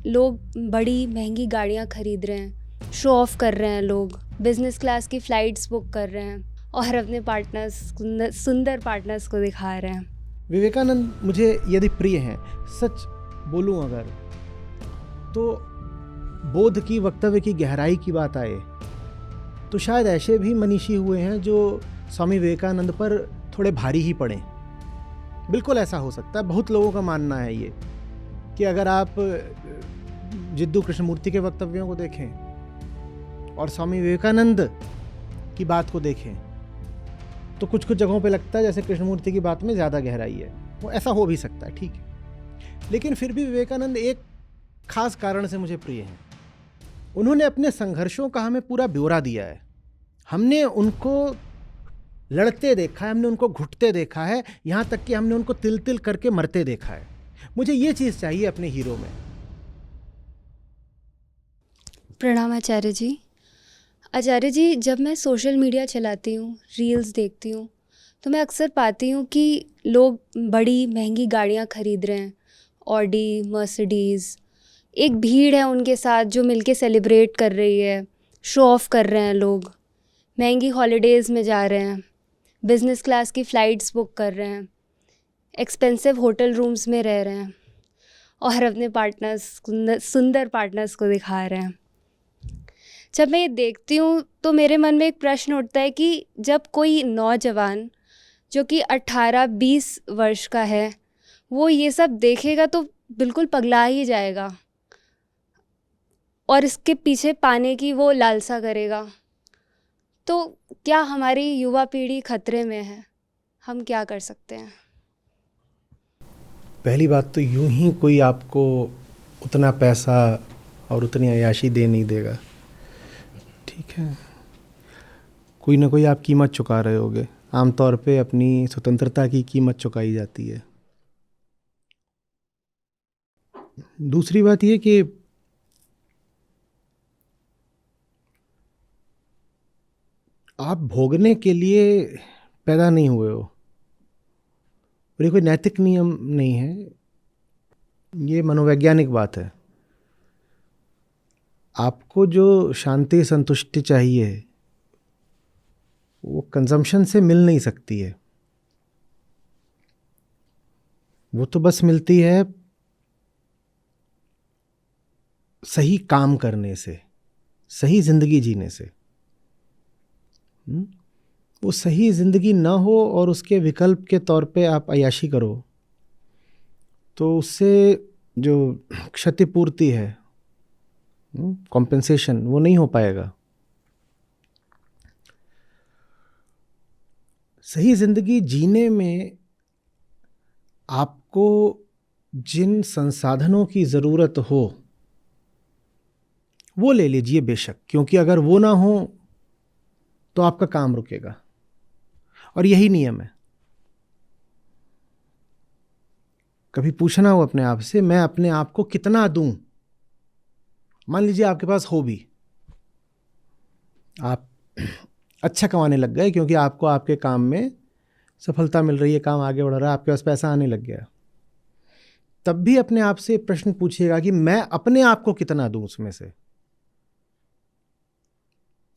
लोग बड़ी महंगी गाड़ियाँ खरीद रहे हैं, शो ऑफ कर रहे हैं, लोग बिजनेस क्लास की फ़्लाइट्स बुक कर रहे हैं और अपने पार्टनर्स सुंदर पार्टनर्स को दिखा रहे हैं। विवेकानंद मुझे यदि प्रिय हैं, सच बोलूं अगर, तो बोध की वक्तव्य की गहराई की बात आए तो शायद ऐसे भी मनीषी हुए हैं जो स्वामी विवेकानंद पर थोड़े भारी ही पड़े। बिल्कुल ऐसा हो सकता है, बहुत लोगों का मानना है ये कि अगर आप जिद्दू कृष्णमूर्ति के वक्तव्यों को देखें और स्वामी विवेकानंद की बात को देखें तो कुछ कुछ जगहों पे लगता है जैसे कृष्णमूर्ति की बात में ज़्यादा गहराई है। वो ऐसा हो भी सकता है, ठीक है, लेकिन फिर भी विवेकानंद एक खास कारण से मुझे प्रिय हैं। उन्होंने अपने संघर्षों का हमें पूरा ब्यौरा दिया है। हमने उनको लड़ते देखा है, हमने उनको घुटते देखा है, यहाँ तक कि हमने उनको तिल तिल करके मरते देखा है। मुझे ये चीज़ चाहिए अपने हीरो में। प्रणाम आचार्य जी। आचार्य जी, जब मैं सोशल मीडिया चलाती हूँ, रील्स देखती हूँ, तो मैं अक्सर पाती हूँ कि लोग बड़ी महंगी गाड़ियाँ खरीद रहे हैं, ऑडी, मर्सिडीज़। एक भीड़ है उनके साथ जो मिलके सेलिब्रेट कर रही है, शो ऑफ कर रहे हैं लोग, महंगी हॉलीडेज़ में जा रहे हैं, बिज़नेस क्लास की फ़्लाइट्स बुक कर रहे हैं, एक्सपेंसिव होटल रूम्स में रह रहे हैं और अपने पार्टनर्स सुंदर पार्टनर्स को दिखा रहे हैं। जब मैं ये देखती हूँ तो मेरे मन में एक प्रश्न उठता है कि जब कोई नौजवान जो कि 18-20 वर्ष का है वो ये सब देखेगा तो बिल्कुल पगला ही जाएगा और इसके पीछे पाने की वो लालसा करेगा। तो क्या हमारी युवा पीढ़ी खतरे में है? हम क्या कर सकते हैं? पहली बात तो यूं ही कोई आपको उतना पैसा और उतनी अय्याशी दे नहीं देगा, ठीक है। कोई ना कोई आप कीमत चुका रहे होगे। आमतौर पे अपनी स्वतंत्रता की कीमत चुकाई जाती है। दूसरी बात ये कि आप भोगने के लिए पैदा नहीं हुए हो, और ये कोई नैतिक नियम नहीं है, ये मनोवैज्ञानिक बात है। आपको जो शांति संतुष्टि चाहिए वो कंजम्पशन से मिल नहीं सकती है। वो तो बस मिलती है सही काम करने से, सही जिंदगी जीने से। वो सही जिंदगी ना हो और उसके विकल्प के तौर पे आप अय्याशी करो तो उससे जो क्षतिपूर्ति है, कॉम्पेंसेशन, वो नहीं हो पाएगा। सही जिंदगी जीने में आपको जिन संसाधनों की ज़रूरत हो वो ले लीजिए बेशक, क्योंकि अगर वो ना हो तो आपका काम रुकेगा, और यही नियम है। कभी पूछना हो अपने आप से, मैं अपने आप को कितना दूं? मान लीजिए आपके पास हो भी, आप अच्छा कमाने लग गए क्योंकि आपको आपके काम में सफलता मिल रही है, काम आगे बढ़ रहा है, आपके पास पैसा आने लग गया, तब भी अपने आप से प्रश्न पूछिएगा कि मैं अपने आप को कितना दूं, उसमें से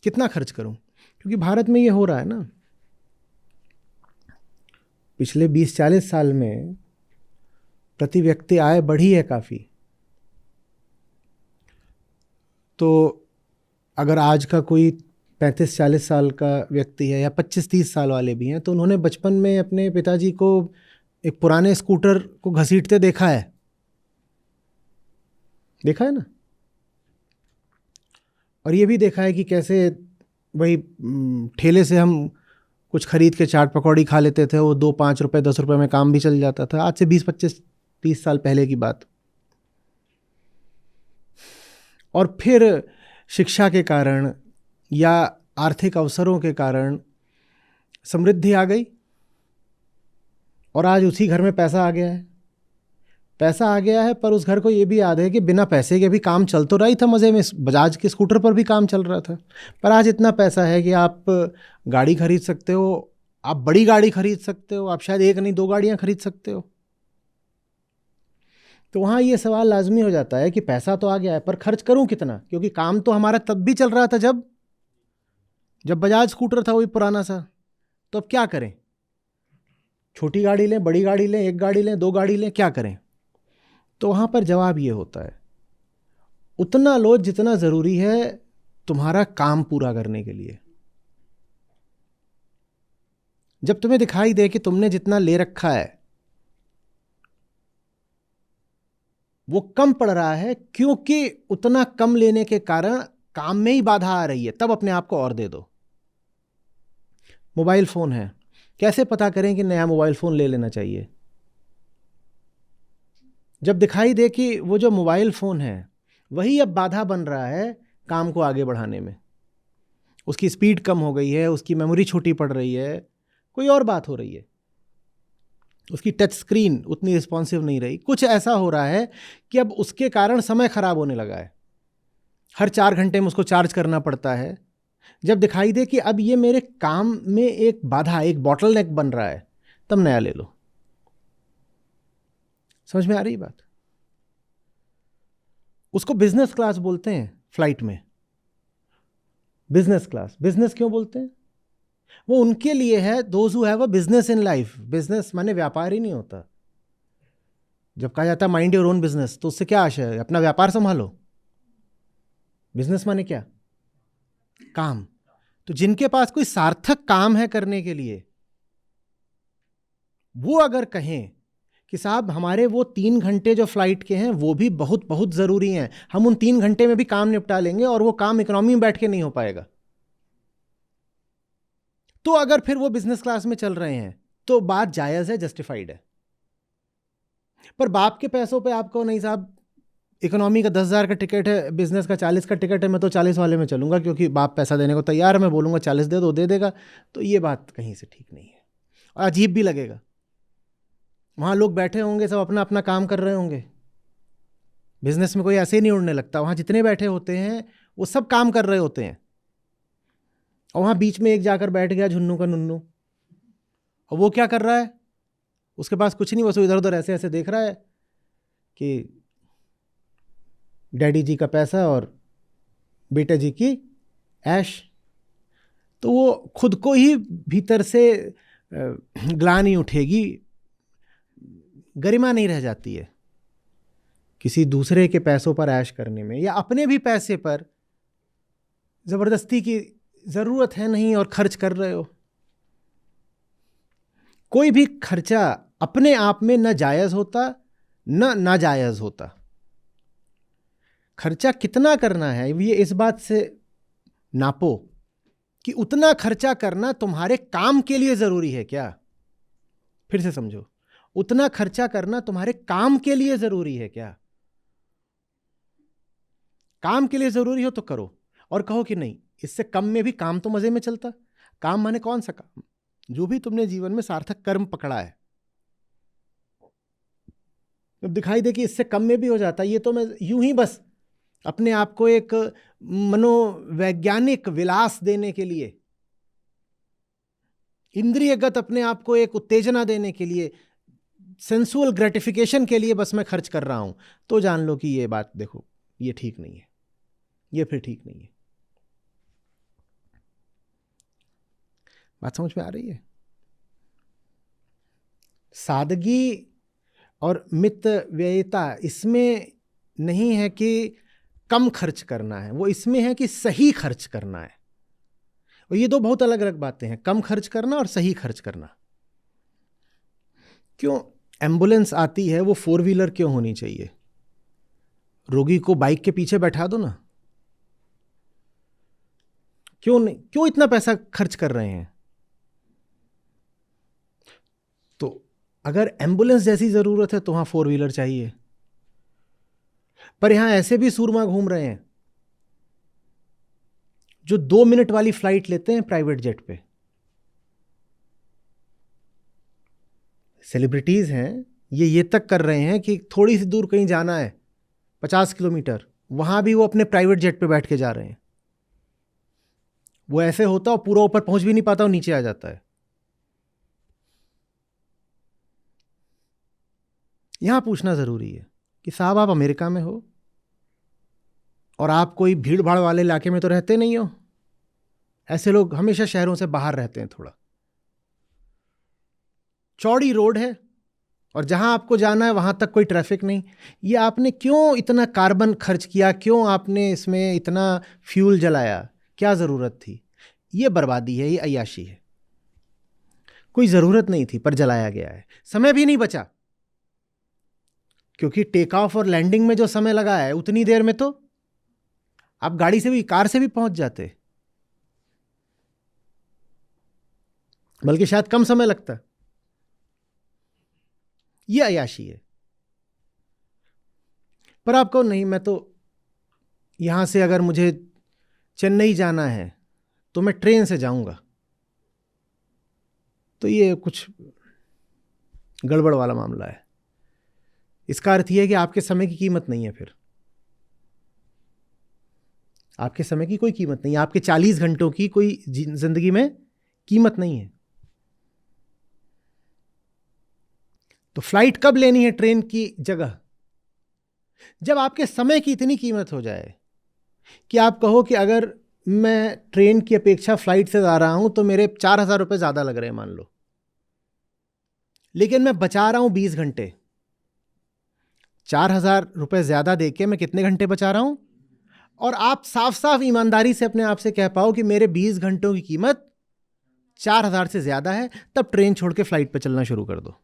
कितना खर्च करूं। क्योंकि भारत में ये हो रहा है ना, पिछले 20-40 साल में प्रति व्यक्ति आय बढ़ी है काफ़ी। तो अगर आज का कोई 35-40 साल का व्यक्ति है या 25-30 साल वाले भी हैं तो उन्होंने बचपन में अपने पिताजी को एक पुराने स्कूटर को घसीटते देखा है ना, और ये भी देखा है कि कैसे वही ठेले से हम कुछ खरीद के चाट पकौड़ी खा लेते थे, वो 2-5 रुपए 10 रुपए में काम भी चल जाता था। आज से 20-25-30 साल पहले की बात। और फिर शिक्षा के कारण या आर्थिक अवसरों के कारण समृद्धि आ गई और आज उसी घर में पैसा आ गया है। पैसा आ गया है पर उस घर को ये भी याद है कि बिना पैसे के भी काम चल तो रही था, मज़े में बजाज के स्कूटर पर भी काम चल रहा था। पर आज इतना पैसा है कि आप गाड़ी खरीद सकते हो, आप बड़ी गाड़ी खरीद सकते हो, आप शायद 1 नहीं 2 गाड़ियाँ खरीद सकते हो। तो वहाँ ये सवाल लाजमी हो जाता है कि पैसा तो आ गया है, पर खर्च करूँ कितना, क्योंकि काम तो हमारा तब भी चल रहा था जब बजाज स्कूटर था, वही पुराना सा। तो अब क्या करें? छोटी गाड़ी लें, बड़ी गाड़ी लें, एक गाड़ी लें, दो गाड़ी लें, क्या करें? तो वहाँ पर जवाब ये होता है, उतना लो जितना ज़रूरी है तुम्हारा काम पूरा करने के लिए। जब तुम्हें दिखाई दे कि तुमने जितना ले रखा है वो कम पड़ रहा है, क्योंकि उतना कम लेने के कारण काम में ही बाधा आ रही है, तब अपने आप को और दे दो। मोबाइल फ़ोन है, कैसे पता करें कि नया मोबाइल फ़ोन ले लेना चाहिए? जब दिखाई दे कि वो जो मोबाइल फ़ोन है वही अब बाधा बन रहा है काम को आगे बढ़ाने में, उसकी स्पीड कम हो गई है, उसकी मेमोरी छोटी पड़ रही है, कोई और बात हो रही है, उसकी टच स्क्रीन उतनी रिस्पॉन्सिव नहीं रही, कुछ ऐसा हो रहा है कि अब उसके कारण समय खराब होने लगा है, हर 4 घंटे में उसको चार्ज करना पड़ता है। जब दिखाई दे कि अब ये मेरे काम में एक बाधा, एक बॉटलनेक बन रहा है, तब नया ले लो। समझ में आ रही बात? उसको बिजनेस क्लास बोलते हैं फ्लाइट में। बिजनेस क्लास, बिजनेस क्यों बोलते हैं? वो उनके लिए है, those who have a business in life. Business माने व्यापार ही नहीं होता। जब कहा जाता है माइंड योर ओन बिजनेस, तो उससे क्या आशय है? अपना व्यापार संभालो। बिजनेस माने क्या? काम। तो जिनके पास कोई सार्थक काम है करने के लिए, वो अगर कहें कि साहब हमारे वो 3 घंटे जो फ्लाइट के हैं वो भी बहुत बहुत ज़रूरी हैं, हम उन 3 घंटे में भी काम निपटा लेंगे, और वो काम इकोनॉमी में बैठ के नहीं हो पाएगा, तो अगर फिर वो बिजनेस क्लास में चल रहे हैं तो बात जायज़ है, जस्टिफाइड है। पर बाप के पैसों पे आपको, नहीं साहब इकोनॉमी का 10,000 का टिकट है, बिजनेस का 40 का टिकट है, मैं तो 40 वाले में चलूंगा क्योंकि बाप पैसा देने को तैयार है, मैं बोलूंगा 40 दे दो, दे देगा। तो ये बात कहीं से ठीक नहीं है, और अजीब भी लगेगा। वहाँ लोग बैठे होंगे, सब अपना अपना काम कर रहे होंगे। बिजनेस में कोई ऐसे ही नहीं उड़ने लगता, वहाँ जितने बैठे होते हैं वो सब काम कर रहे होते हैं, और वहाँ बीच में एक जाकर बैठ गया झुन्नू का नुन्नू, और वो क्या कर रहा है? उसके पास कुछ नहीं, बस इधर उधर ऐसे ऐसे देख रहा है कि डैडी जी का पैसा और बेटा जी की ऐश। तो वो खुद को ही भीतर से ग्लानि उठेगी, गरिमा नहीं रह जाती है किसी दूसरे के पैसों पर ऐश करने में, या अपने भी पैसे पर जबरदस्ती की जरूरत है नहीं और खर्च कर रहे हो। कोई भी खर्चा अपने आप में न जायज होता न नाजायज होता। खर्चा कितना करना है ये इस बात से नापो कि उतना खर्चा करना तुम्हारे काम के लिए जरूरी है क्या। फिर से समझो, उतना खर्चा करना तुम्हारे काम के लिए जरूरी है क्या? काम के लिए जरूरी हो तो करो, और कहो कि नहीं इससे कम में भी काम तो मजे में चलता। काम माने कौन सा काम? जो भी तुमने जीवन में सार्थक कर्म पकड़ा है, अब दिखाई दे कि इससे कम में भी हो जाता, ये तो मैं यूं ही बस अपने आप को एक मनोवैज्ञानिक विलास देने के लिए, इंद्रियगत अपने आप को एक उत्तेजना देने के लिए, सेंसुअल ग्रेटिफिकेशन के लिए बस मैं खर्च कर रहा हूं, तो जान लो कि ये बात देखो ये ठीक नहीं है, ये फिर ठीक नहीं है। बात समझ में आ रही है? सादगी और मित व्ययिता इसमें नहीं है कि कम खर्च करना है, वो इसमें है कि सही खर्च करना है। और ये दो बहुत अलग अलग बातें हैं, कम खर्च करना और सही खर्च करना। क्यों एम्बुलेंस आती है, वो 4 व्हीलर क्यों होनी चाहिए? रोगी को बाइक के पीछे बैठा दो ना। क्यों नहीं, क्यों इतना पैसा खर्च कर रहे हैं? तो अगर एम्बुलेंस जैसी जरूरत है तो वहां 4 व्हीलर चाहिए। पर यहां ऐसे भी सूरमा घूम रहे हैं जो 2 मिनट वाली फ्लाइट लेते हैं प्राइवेट जेट पे। सेलिब्रिटीज हैं, ये तक कर रहे हैं कि थोड़ी सी दूर कहीं जाना है 50 किलोमीटर, वहां भी वो अपने प्राइवेट जेट पे बैठ के जा रहे हैं। वो ऐसे होता और पूरा ऊपर पहुंच भी नहीं पाता और नीचे आ जाता है। यहां पूछना जरूरी है कि साहब आप अमेरिका में हो और आप कोई भीड़ भाड़ वाले इलाके में तो रहते नहीं हो। ऐसे लोग हमेशा शहरों से बाहर रहते हैं। थोड़ा चौड़ी रोड है और जहां आपको जाना है वहां तक कोई ट्रैफिक नहीं। ये आपने क्यों इतना कार्बन खर्च किया, क्यों आपने इसमें इतना फ्यूल जलाया, क्या ज़रूरत थी? ये बर्बादी है, ये अय्याशी है। कोई ज़रूरत नहीं थी पर जलाया गया है। समय भी नहीं बचा, क्योंकि टेक ऑफ और लैंडिंग में जो समय लगा है उतनी देर में तो आप गाड़ी से भी, कार से भी पहुंच जाते, बल्कि शायद कम समय लगता। ये अय्याशी है। पर आप कहो नहीं, मैं तो यहां से अगर मुझे चेन्नई जाना है तो मैं ट्रेन से जाऊंगा, तो ये कुछ गड़बड़ वाला मामला है। इसका अर्थ यह है कि आपके समय की कीमत नहीं है। फिर आपके समय की कोई कीमत नहीं है, आपके 40 घंटों की कोई जिंदगी में कीमत नहीं है। तो फ्लाइट कब लेनी है ट्रेन की जगह? जब आपके समय की इतनी कीमत हो जाए कि आप कहो कि अगर मैं ट्रेन की अपेक्षा फ्लाइट से जा रहा हूं तो मेरे 4,000 रुपये ज़्यादा लग रहे हैं मान लो, लेकिन मैं बचा रहा हूं 20 घंटे। 4,000 रुपये ज़्यादा देके मैं कितने घंटे बचा रहा हूं? और आप साफ साफ ईमानदारी से अपने आप से कह पाओ कि मेरे 20 घंटों की कीमत 4,000 से ज़्यादा है, तब ट्रेन छोड़ के फ्लाइट पर चलना शुरू कर दो।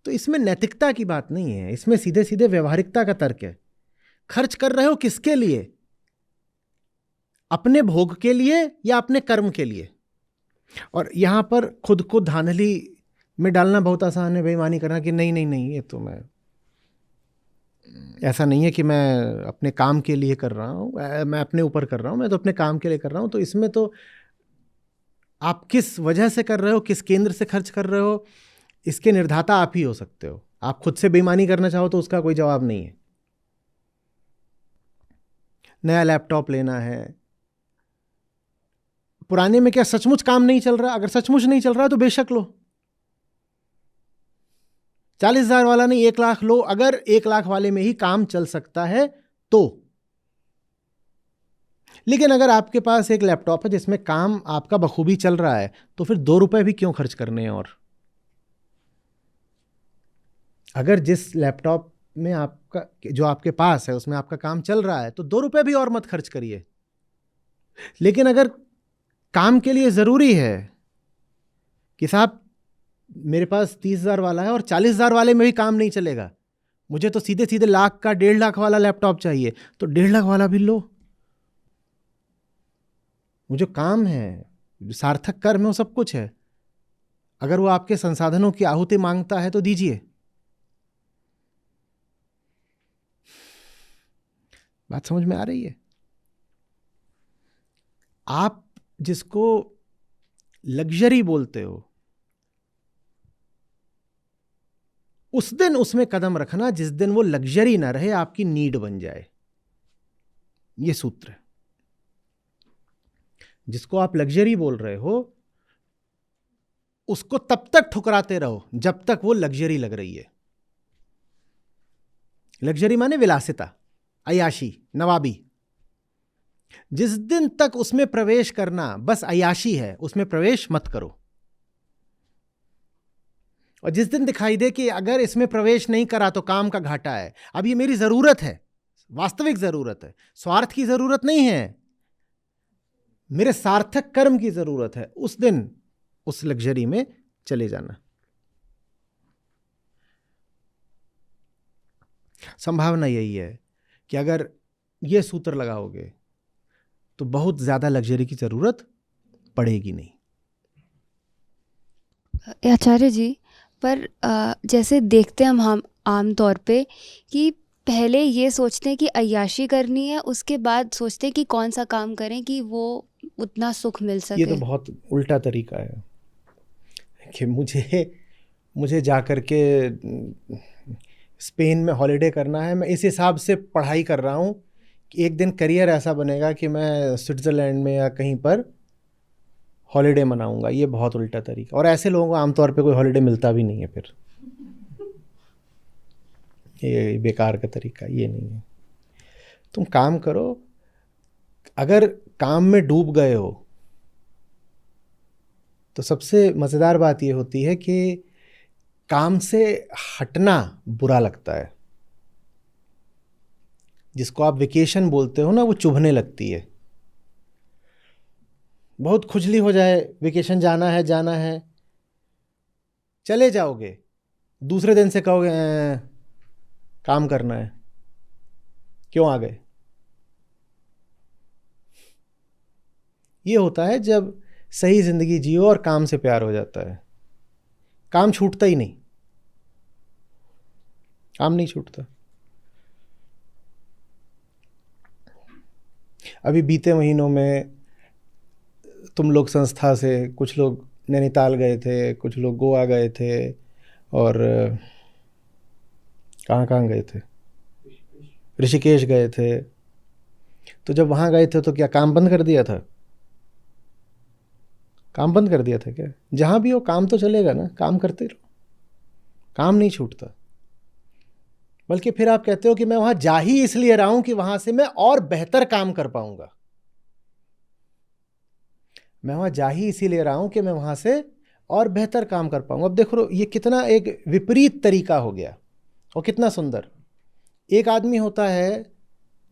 तो इसमें नैतिकता की बात नहीं है, इसमें सीधे सीधे व्यवहारिकता का तर्क है। खर्च कर रहे हो किसके लिए? अपने भोग के लिए या अपने कर्म के लिए? और यहां पर खुद को धांधली में डालना बहुत आसान है, बेईमानी करना कि नहीं नहीं नहीं, ये तो मैं, ऐसा नहीं है कि मैं अपने काम के लिए कर रहा हूं, मैं अपने ऊपर कर रहा हूं, मैं तो अपने काम के लिए कर रहा हूं। तो इसमें तो आप किस वजह से कर रहे हो, किस केंद्र से खर्च कर रहे हो, इसके निर्धाता आप ही हो सकते हो। आप खुद से बेईमानी करना चाहो तो उसका कोई जवाब नहीं है। नया लैपटॉप लेना है, पुराने में क्या सचमुच काम नहीं चल रहा? अगर सचमुच नहीं चल रहा तो बेशक लो, 40,000 वाला नहीं 1 लाख लो, अगर 1 लाख वाले में ही काम चल सकता है तो। लेकिन अगर आपके पास एक लैपटॉप है जिसमें काम आपका बखूबी चल रहा है, तो फिर 2 रुपए भी क्यों खर्च करने हैं? और अगर जिस लैपटॉप में आपका, जो आपके पास है, उसमें आपका काम चल रहा है, तो 2 रुपए भी और मत खर्च करिए। लेकिन अगर काम के लिए ज़रूरी है कि साहब मेरे पास 30,000 वाला है और 40,000 वाले में भी काम नहीं चलेगा, मुझे तो सीधे सीधे लाख का 1.5 लाख वाला लैपटॉप चाहिए, तो 1.5 लाख वाला भी लो। वो जो काम है, जो सार्थक कर्म है, वो सब कुछ है। अगर वो आपके संसाधनों की आहुति मांगता है तो दीजिए। बात समझ में आ रही है? आप जिसको लग्जरी बोलते हो, उस दिन उसमें कदम रखना जिस दिन वो लग्जरी ना रहे, आपकी नीड बन जाए। ये सूत्र है। जिसको आप लग्जरी बोल रहे हो उसको तब तक ठुकराते रहो जब तक वो लग्जरी लग रही है। लग्जरी माने विलासिता, अयाशी, नवाबी। जिस दिन तक उसमें प्रवेश करना बस अयाशी है, उसमें प्रवेश मत करो। और जिस दिन दिखाई दे कि अगर इसमें प्रवेश नहीं करा तो काम का घाटा है, अब ये मेरी जरूरत है, वास्तविक जरूरत है, स्वार्थ की जरूरत नहीं है, मेरे सार्थक कर्म की जरूरत है, उस दिन उस लग्जरी में चले जाना। संभावना यही है कि अगर ये सूत्र लगाओगे तो बहुत ज्यादा लग्जरी की जरूरत पड़ेगी नहीं। आचार्य जी, पर जैसे देखते हैं हम आम तौर पे कि पहले ये सोचते हैं कि अय्याशी करनी है, उसके बाद सोचते हैं कि कौन सा काम करें कि वो उतना सुख मिल सके। ये तो बहुत उल्टा तरीका है कि मुझे जा कर के स्पेन में हॉलिडे करना है, मैं इस हिसाब से पढ़ाई कर रहा हूँ कि एक दिन करियर ऐसा बनेगा कि मैं स्विट्ज़रलैंड में या कहीं पर हॉलिडे मनाऊंगा। ये बहुत उल्टा तरीका, और ऐसे लोगों को आमतौर पे कोई हॉलिडे मिलता भी नहीं है। फिर ये बेकार का तरीका, ये नहीं है। तुम काम करो, अगर काम में डूब गए हो तो सबसे मज़ेदार बात ये होती है कि काम से हटना बुरा लगता है। जिसको आप वेकेशन बोलते हो ना, वो चुभने लगती है। बहुत खुजली हो जाए, वेकेशन जाना है, चले जाओगे, दूसरे दिन से कहोगे काम करना है, क्यों आ गए। ये होता है जब सही ज़िंदगी जियो और काम से प्यार हो जाता है। काम छूटता ही नहीं, काम नहीं छूटता। अभी बीते महीनों में तुम लोग संस्था से, कुछ लोग नैनीताल गए थे, कुछ लोग गोवा गए थे, और कहाँ कहाँ गए थे, ऋषिकेश गए थे। तो जब वहाँ गए थे तो क्या काम बंद कर दिया था? काम बंद कर दिया था क्या? जहाँ भी हो काम तो चलेगा ना, काम करते रहो, काम नहीं छूटता। बल्कि फिर आप कहते हो कि मैं वहाँ जा ही इसलिए रहा हूँ कि वहाँ से मैं और बेहतर काम कर पाऊंगा। मैं वहाँ जा ही इसीलिए रहा हूँ कि मैं वहाँ से और बेहतर काम कर पाऊंगा। अब देखो ये कितना एक विपरीत तरीका हो गया, और कितना सुंदर। एक आदमी होता है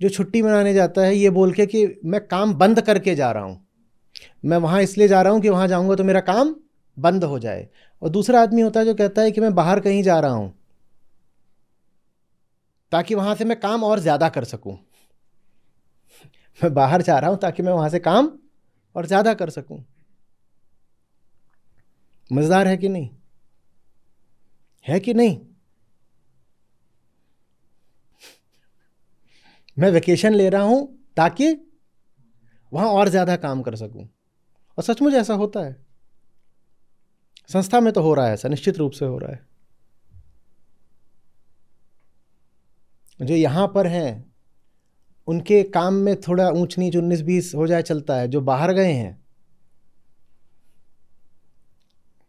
जो छुट्टी मनाने जाता है ये बोल के कि मैं काम बंद करके जा रहा हूँ, मैं वहाँ इसलिए जा रहा हूँ कि वहाँ जाऊँगा तो मेरा काम बंद हो जाए। और दूसरा आदमी होता है जो कहता है कि मैं बाहर कहीं जा रहा हूँ ताकि वहाँ से मैं काम और ज़्यादा कर सकूँ। मैं बाहर जा रहा हूँ ताकि मैं वहाँ से काम और ज़्यादा कर सकूँ। मज़ेदार है कि नहीं? है कि नहीं? मैं वेकेशन ले रहा हूँ ताकि वहाँ और ज़्यादा काम कर सकूँ। और सचमुच ऐसा होता है। संस्था में तो हो रहा है ऐसा, निश्चित रूप से हो रहा है। जो यहाँ पर हैं उनके काम में थोड़ा ऊंच नीच 19-20 हो जाए चलता है। जो बाहर गए हैं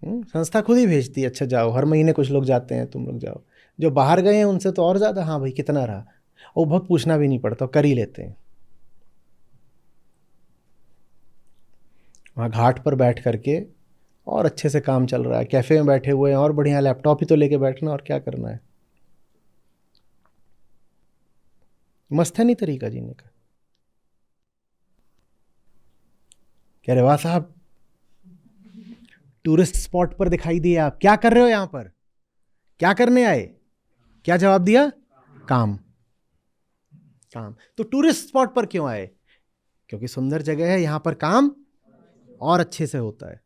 संस्था खुद ही भेजती है, अच्छा जाओ, हर महीने कुछ लोग जाते हैं, तुम लोग जाओ। जो बाहर गए हैं उनसे तो और ज़्यादा, हाँ भाई कितना रहा, और बहुत पूछना भी नहीं पड़ता, कर ही लेते हैं। वहाँ घाट पर बैठ करके और अच्छे से काम चल रहा है, कैफ़े में बैठे हुए हैं और बढ़िया, लैपटॉप ही तो लेके बैठना, और क्या करना है। मस्त है नहीं तरीका जीने का? कह रहे वाह साहब, टूरिस्ट स्पॉट पर दिखाई दिए आप, क्या कर रहे हो यहाँ पर, क्या करने आए? क्या जवाब दिया? काम। काम। तो टूरिस्ट स्पॉट पर क्यों आए? क्योंकि सुंदर जगह है, यहाँ पर काम और अच्छे से होता है।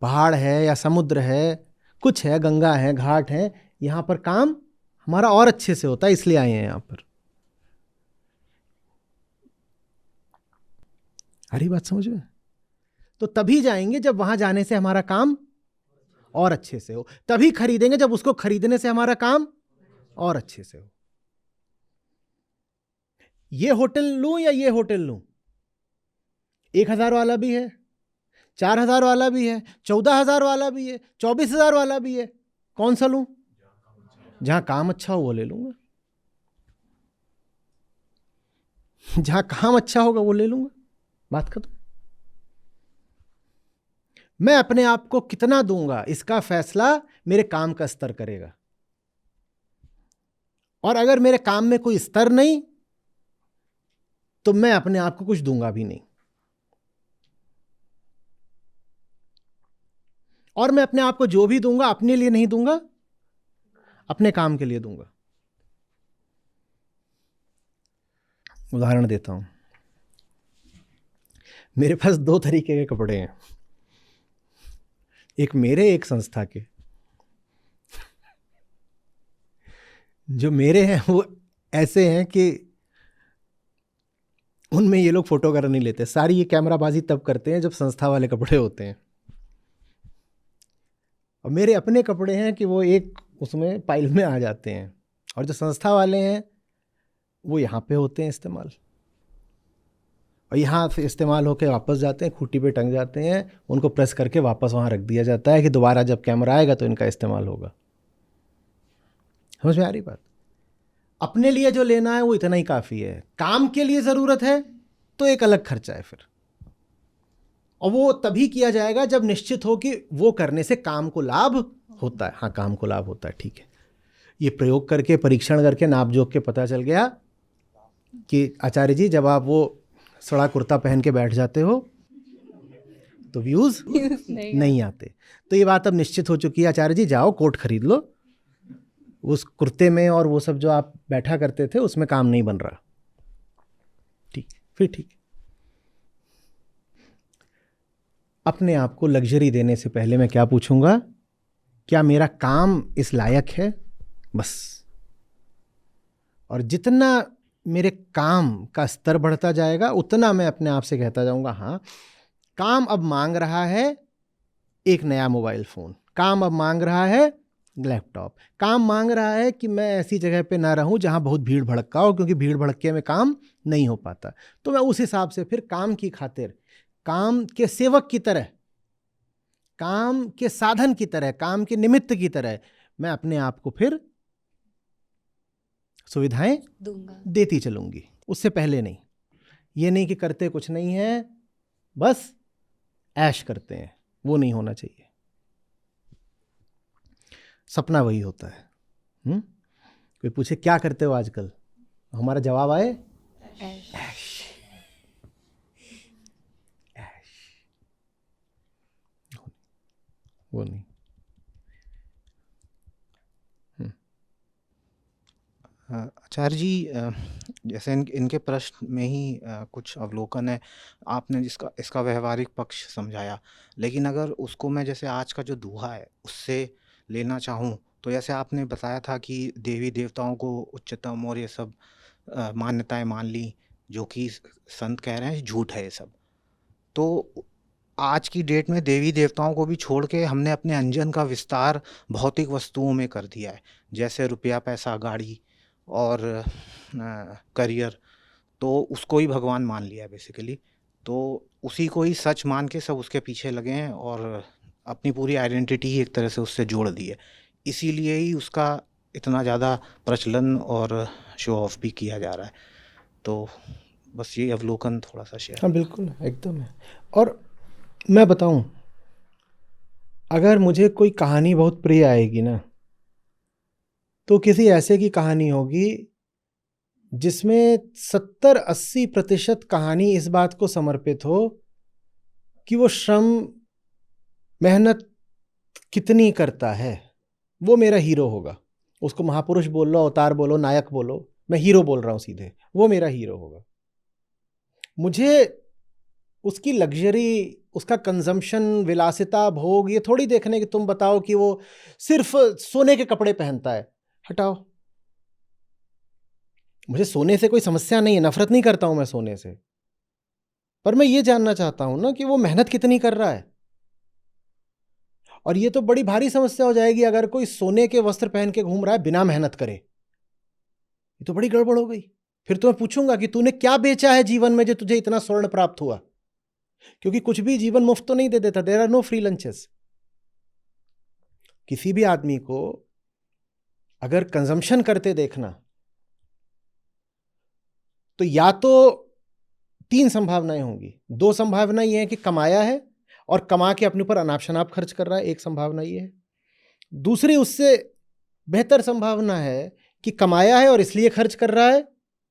पहाड़ है या समुद्र है, कुछ है, गंगा है, घाट है, यहाँ पर काम हमारा और अच्छे से होता है, इसलिए आए हैं यहाँ पर। हरी बात समझ में? तो तभी जाएंगे जब वहां जाने से हमारा काम और अच्छे से हो, तभी खरीदेंगे जब उसको खरीदने से हमारा काम और अच्छे से हो। ये होटल लूं या ये होटल लूं? 1,000 वाला भी है, 4,000 वाला भी है, 14,000 वाला भी है, 24,000 वाला भी है, कौन सा लूं? जहां काम अच्छा हो वो ले लूंगा। जहां काम अच्छा होगा वो ले लूंगा, बात खत्म। मैं अपने आप को कितना दूंगा इसका फैसला मेरे काम का स्तर करेगा। और अगर मेरे काम में कोई स्तर नहीं तो मैं अपने आप को कुछ दूंगा भी नहीं। और मैं अपने आप को जो भी दूंगा अपने लिए नहीं दूंगा, अपने काम के लिए दूंगा। उदाहरण देता हूं, मेरे पास 2 तरीके के कपड़े हैं, एक मेरे, एक संस्था के। जो मेरे हैं वो ऐसे हैं कि उनमें ये लोग फोटो वगैरह नहीं लेते, सारी ये कैमराबाजी तब करते हैं जब संस्था वाले कपड़े होते हैं। और मेरे अपने कपड़े हैं कि वो एक उसमें पाइल में आ जाते हैं, और जो संस्था वाले हैं वो यहाँ पे होते हैं इस्तेमाल, और यहाँ से इस्तेमाल होकर वापस जाते हैं, खूंटी पे टंग जाते हैं, उनको प्रेस करके वापस वहाँ रख दिया जाता है कि दोबारा जब कैमरा आएगा तो इनका इस्तेमाल होगा। समझ में आ रही बात? अपने लिए जो लेना है वो इतना ही काफ़ी है, काम के लिए ज़रूरत है तो एक अलग खर्चा है फिर, और वो तभी किया जाएगा जब निश्चित हो कि वो करने से काम को लाभ होता है। हाँ, काम को लाभ होता है, ठीक है। ये प्रयोग करके, परीक्षण करके, नाप जोक के पता चल गया कि आचार्य जी जब आप वो सड़ा कुर्ता पहन के बैठ जाते हो तो व्यूज़ नहीं आते। तो ये बात अब निश्चित हो चुकी है, आचार्य जी जाओ कोट खरीद लो, उस कुर्ते में और वो सब जो आप बैठा करते थे उसमें काम नहीं बन रहा। ठीक, फिर ठीक। अपने आप को लग्जरी देने से पहले मैं क्या पूछूंगा, क्या मेरा काम इस लायक है? बस। और जितना मेरे काम का स्तर बढ़ता जाएगा उतना मैं अपने आप से कहता जाऊंगा हाँ, काम अब मांग रहा है एक नया मोबाइल फ़ोन, काम अब मांग रहा है लैपटॉप, काम मांग रहा है कि मैं ऐसी जगह पे ना रहूं जहां बहुत भीड़ भड़क्का हो, क्योंकि भीड़ भड़के में काम नहीं हो पाता। तो मैं उस हिसाब से फिर काम की खातिर, काम के सेवक की तरह, काम के साधन की तरह, काम के निमित्त की तरह मैं अपने आप को फिर सुविधाएं दूंगा, देती चलूंगी, उससे पहले नहीं। ये नहीं कि करते कुछ नहीं है, बस ऐश करते हैं, वो नहीं होना चाहिए। सपना वही होता है। कोई पूछे क्या करते हो आजकल, हमारा जवाब आए ऐश। ऐश। ऐश वो नहीं। आचार्य जी, जैसे इनके प्रश्न में ही कुछ अवलोकन है। आपने इसका व्यवहारिक पक्ष समझाया, लेकिन अगर उसको मैं जैसे आज का जो दोहा है उससे लेना चाहूँ, तो जैसे आपने बताया था कि देवी देवताओं को उच्चतम और ये सब मान्यताएं मान ली, जो कि संत कह रहे हैं झूठ है ये सब। तो आज की डेट में देवी देवताओं को भी छोड़ के हमने अपने अंजन का विस्तार भौतिक वस्तुओं में कर दिया है, जैसे रुपया, पैसा, गाड़ी और करियर। तो उसको ही भगवान मान लिया है बेसिकली। तो उसी को ही सच मान के सब उसके पीछे लगे हैं और अपनी पूरी आइडेंटिटी ही एक तरह से उससे जोड़ दी है। इसीलिए ही उसका इतना ज़्यादा प्रचलन और शो ऑफ भी किया जा रहा है। तो बस ये अवलोकन थोड़ा सा शेयर। हाँ बिल्कुल, एकदम है। और मैं बताऊं, अगर मुझे कोई कहानी बहुत प्रिय आएगी ना, तो किसी ऐसे की कहानी होगी जिसमें 70-80% कहानी इस बात को समर्पित हो कि वो श्रम, मेहनत कितनी करता है। वो मेरा हीरो होगा। उसको महापुरुष बोल लो, अवतार बोलो, नायक बोलो, मैं हीरो बोल रहा हूँ सीधे, वो मेरा हीरो होगा। मुझे उसकी लग्जरी, उसका कंजम्पशन, विलासिता, भोग ये थोड़ी देखने कि तुम बताओ कि वो सिर्फ सोने के कपड़े पहनता है। हटाओ, मुझे सोने से कोई समस्या नहीं है, नफरत नहीं करता हूं मैं सोने से, पर मैं ये जानना चाहता हूं ना कि वो मेहनत कितनी कर रहा है। और ये तो बड़ी भारी समस्या हो जाएगी अगर कोई सोने के वस्त्र पहन के घूम रहा है बिना मेहनत करे, ये तो बड़ी गड़बड़ हो गई। फिर तो मैं पूछूंगा कि तूने क्या बेचा है जीवन में जो तुझे इतना स्वर्ण प्राप्त हुआ, क्योंकि कुछ भी जीवन मुफ्त तो नहीं दे देता। There are no free lunches. किसी भी आदमी को अगर कंजम्पशन करते देखना, तो या तो 3 संभावनाएं होंगी। 2 संभावना ये है कि कमाया है और कमा के अपने ऊपर अनाप शनाप खर्च कर रहा है, एक संभावना ये है। दूसरी, उससे बेहतर संभावना है कि कमाया है और इसलिए खर्च कर रहा है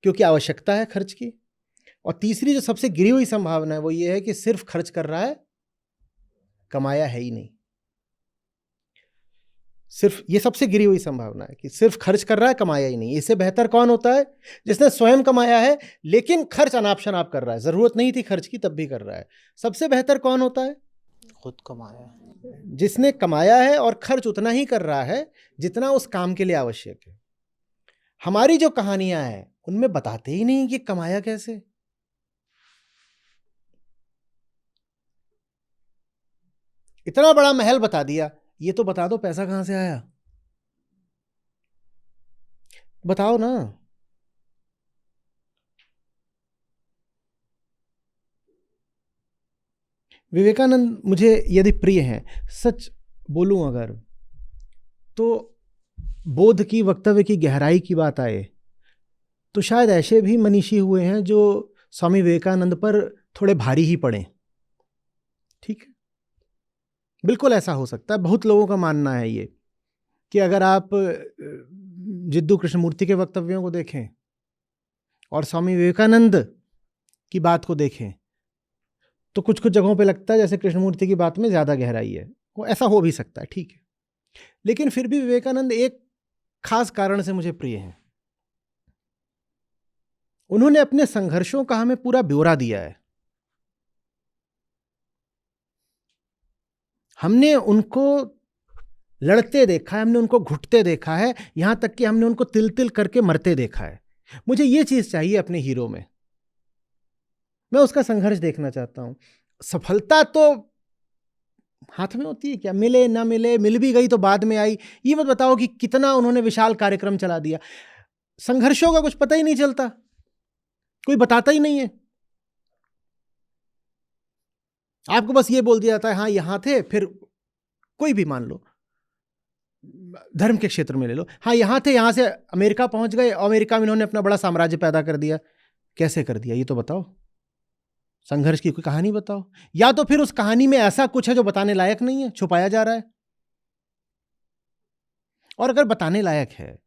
क्योंकि आवश्यकता है खर्च की। और तीसरी जो सबसे गिरी हुई संभावना है वो ये है कि सिर्फ खर्च कर रहा है, कमाया है ही नहीं। सिर्फ ये सबसे गिरी हुई संभावना है कि सिर्फ खर्च कर रहा है, कमाया ही नहीं। इससे बेहतर कौन होता है? जिसने स्वयं कमाया है लेकिन खर्च अनाप शनाप कर रहा है, जरूरत नहीं थी खर्च की तब भी कर रहा है। सबसे बेहतर कौन होता है? खुद कमाया, जिसने कमाया है और खर्च उतना ही कर रहा है जितना उस काम के लिए आवश्यक है। हमारी जो कहानियां हैं उनमें बताते ही नहीं कि कमाया कैसे। इतना बड़ा महल बता दिया, ये तो बता दो पैसा कहां से आया, बताओ ना। विवेकानंद मुझे यदि प्रिय हैं, सच बोलूं अगर, तो बोध की वक्तव्य की गहराई की बात आए तो शायद ऐसे भी मनीषी हुए हैं जो स्वामी विवेकानंद पर थोड़े भारी ही पड़े। ठीक है, बिल्कुल ऐसा हो सकता है। बहुत लोगों का मानना है ये कि अगर आप जिद्दू कृष्णमूर्ति के वक्तव्यों को देखें और स्वामी विवेकानंद की बात को देखें तो कुछ कुछ जगहों पे लगता है जैसे कृष्णमूर्ति की बात में ज़्यादा गहराई है। वो ऐसा हो भी सकता है, ठीक है। लेकिन फिर भी विवेकानंद एक खास कारण से मुझे प्रिय हैं। उन्होंने अपने संघर्षों का हमें पूरा ब्यौरा दिया है। हमने उनको लड़ते देखा है, हमने उनको घुटते देखा है, यहां तक कि हमने उनको तिल तिल करके मरते देखा है। मुझे ये चीज चाहिए अपने हीरो में। मैं उसका संघर्ष देखना चाहता हूं। सफलता तो हाथ में होती है क्या? मिले ना मिले, मिल भी गई तो बाद में आई। ये मत बताओ कि कितना उन्होंने विशाल कार्यक्रम चला दिया। संघर्षों का कुछ पता ही नहीं चलता, कोई बताता ही नहीं है। आपको बस ये बोल दिया जाता है हाँ यहां थे, फिर कोई भी मान लो धर्म के क्षेत्र में ले लो, हाँ यहां थे, यहां से अमेरिका पहुंच गए, अमेरिका में इन्होंने अपना बड़ा साम्राज्य पैदा कर दिया। कैसे कर दिया ये तो बताओ। संघर्ष की कोई कहानी बताओ, या तो फिर उस कहानी में ऐसा कुछ है जो बताने लायक नहीं है, छुपाया जा रहा है। और अगर बताने लायक है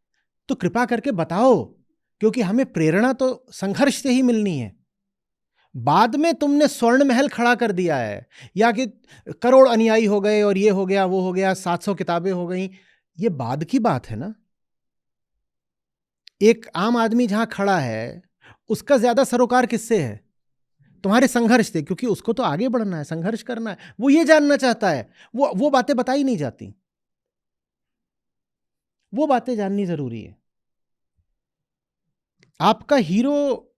तो कृपा करके बताओ, क्योंकि हमें प्रेरणा तो संघर्ष से ही मिलनी है। बाद में तुमने स्वर्ण महल खड़ा कर दिया है या कि करोड़ अनुयायी हो गए और ये हो गया वो हो गया, 700 किताबें हो गई, ये बाद की बात है ना। एक आम आदमी जहां खड़ा है उसका ज्यादा सरोकार किससे है? तुम्हारे संघर्ष से, क्योंकि उसको तो आगे बढ़ना है, संघर्ष करना है, वो ये जानना चाहता है। वो बातें बताई नहीं जाती, वो बातें जाननी जरूरी है। आपका हीरो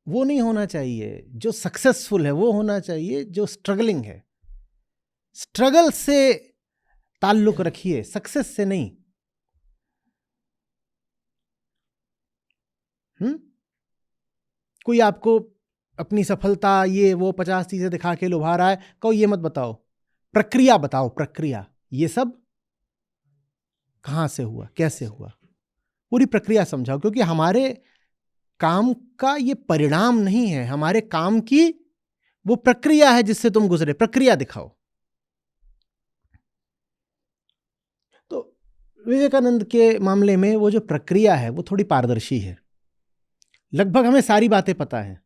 वो नहीं होना चाहिए जो सक्सेसफुल है, वो होना चाहिए जो स्ट्रगलिंग है। स्ट्रगल से ताल्लुक रखिए, सक्सेस से नहीं। कोई आपको अपनी सफलता ये वो 50 चीजें दिखा के लुभा रहा है, कहो ये मत बताओ, प्रक्रिया बताओ। प्रक्रिया, ये सब कहां से हुआ, कैसे हुआ, पूरी प्रक्रिया समझाओ। क्योंकि हमारे काम का ये परिणाम नहीं है, हमारे काम की वो प्रक्रिया है जिससे तुम गुजरे। प्रक्रिया दिखाओ। तो विवेकानंद के मामले में वो जो प्रक्रिया है वो थोड़ी पारदर्शी है। लगभग हमें सारी बातें पता है,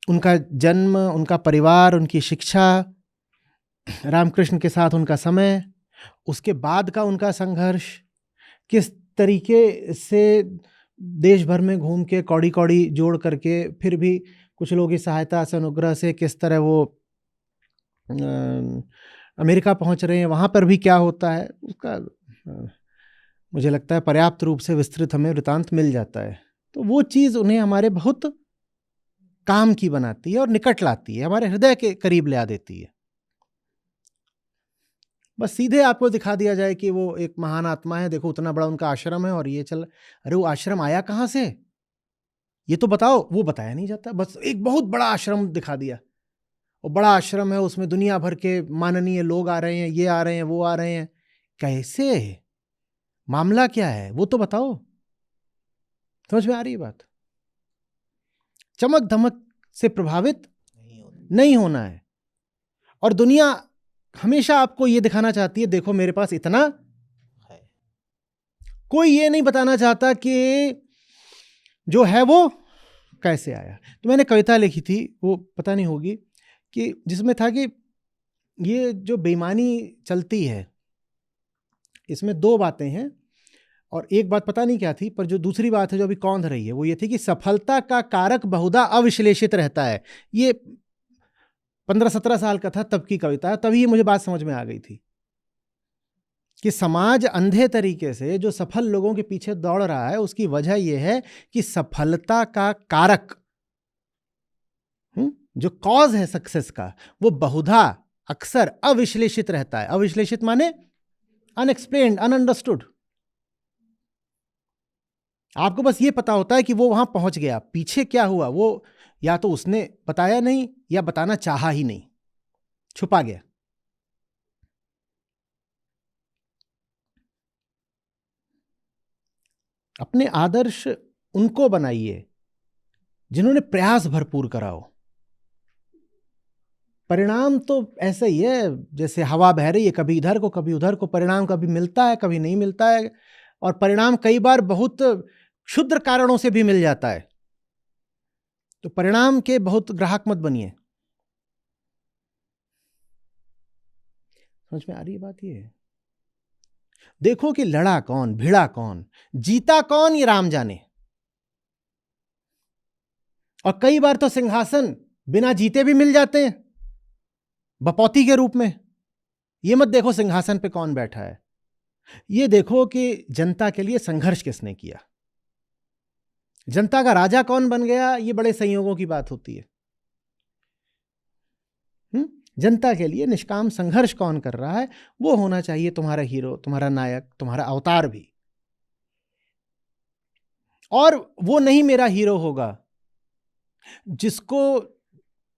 उनका जन्म, उनका परिवार, उनकी शिक्षा, रामकृष्ण के साथ उनका समय, उसके बाद का उनका संघर्ष, किस तरीके से देश भर में घूम के कौड़ी कौड़ी जोड़ करके फिर भी कुछ लोगों की सहायता से, अनुग्रह से किस तरह वो अमेरिका पहुंच रहे हैं, वहाँ पर भी क्या होता है उसका मुझे लगता है पर्याप्त रूप से विस्तृत हमें वृतांत मिल जाता है। तो वो चीज़ उन्हें हमारे बहुत काम की बनाती है और निकट लाती है, हमारे हृदय के करीब ले आ देती है। बस सीधे आपको दिखा दिया जाए कि वो एक महान आत्मा है, देखो उतना बड़ा उनका आश्रम है और ये चल, अरे वो आश्रम आया कहाँ से ये तो बताओ। वो बताया नहीं जाता, बस एक बहुत बड़ा आश्रम दिखा दिया, और बड़ा आश्रम है, उसमें दुनिया भर के माननीय लोग आ रहे हैं, ये आ रहे हैं, वो आ रहे हैं। कैसे, मामला क्या है वो तो बताओ। समझ में आ रही है बात? चमक धमक से प्रभावित नहीं होना है। और दुनिया हमेशा आपको ये दिखाना चाहती है देखो मेरे पास इतना है, कोई ये नहीं बताना चाहता कि जो है वो कैसे आया। तो मैंने कविता लिखी थी, वो पता नहीं होगी, कि जिसमें था कि ये जो बेईमानी चलती है इसमें दो बातें हैं, और एक बात पता नहीं क्या थी, पर जो दूसरी बात है जो अभी कौंध रही है वो ये थी कि सफलता का कारक बहुधा अविश्लेषित रहता है। ये 15-17 साल का था तब की कविता, तभी मुझे बात समझ में आ गई थी कि समाज अंधे तरीके से जो सफल लोगों के पीछे दौड़ रहा है उसकी वजह यह है कि सफलता का कारक, जो कॉज है सक्सेस का, वो बहुधा अक्सर अविश्लेषित रहता है। अविश्लेषित माने अनएक्सप्लेन्ड, अनअंडरस्टूड। आपको बस ये पता होता है कि वो वहां पहुंच गया, पीछे क्या हुआ वो या तो उसने बताया नहीं या बताना चाहा ही नहीं, छुपा गया। अपने आदर्श उनको बनाइए जिन्होंने प्रयास भरपूर करा हो। परिणाम तो ऐसा ही है, जैसे हवा बह रही है, कभी इधर को कभी उधर को, परिणाम कभी मिलता है कभी नहीं मिलता है, और परिणाम कई बार बहुत क्षुद्र कारणों से भी मिल जाता है। तो परिणाम के बहुत ग्राहक मत बनिए। समझ में आ रही है बात? ये देखो कि लड़ा कौन, भिड़ा कौन, जीता कौन, ये राम जाने। और कई बार तो सिंहासन बिना जीते भी मिल जाते हैं बपौती के रूप में। ये मत देखो सिंहासन पे कौन बैठा है, ये देखो कि जनता के लिए संघर्ष किसने किया, जनता का राजा कौन बन गया। ये बड़े संयोगों की बात होती है। जनता के लिए निष्काम संघर्ष कौन कर रहा है, वो होना चाहिए तुम्हारा हीरो, तुम्हारा नायक, तुम्हारा अवतार भी। और वो नहीं मेरा हीरो होगा जिसको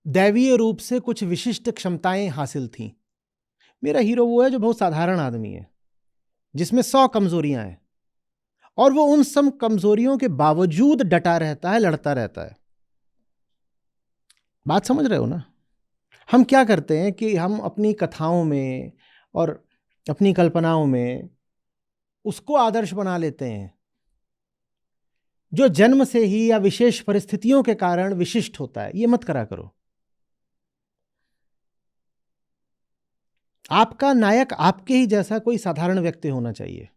दैवीय रूप से कुछ विशिष्ट क्षमताएं हासिल थीं। मेरा हीरो वो है जो बहुत साधारण आदमी है, जिसमें 100 कमजोरियां हैं, और वो उन सब कमजोरियों के बावजूद डटा रहता है, लड़ता रहता है। बात समझ रहे हो ना? हम क्या करते हैं कि हम अपनी कथाओं में और अपनी कल्पनाओं में उसको आदर्श बना लेते हैं जो जन्म से ही या विशेष परिस्थितियों के कारण विशिष्ट होता है। ये मत करा करो। आपका नायक आपके ही जैसा कोई साधारण व्यक्ति होना चाहिए,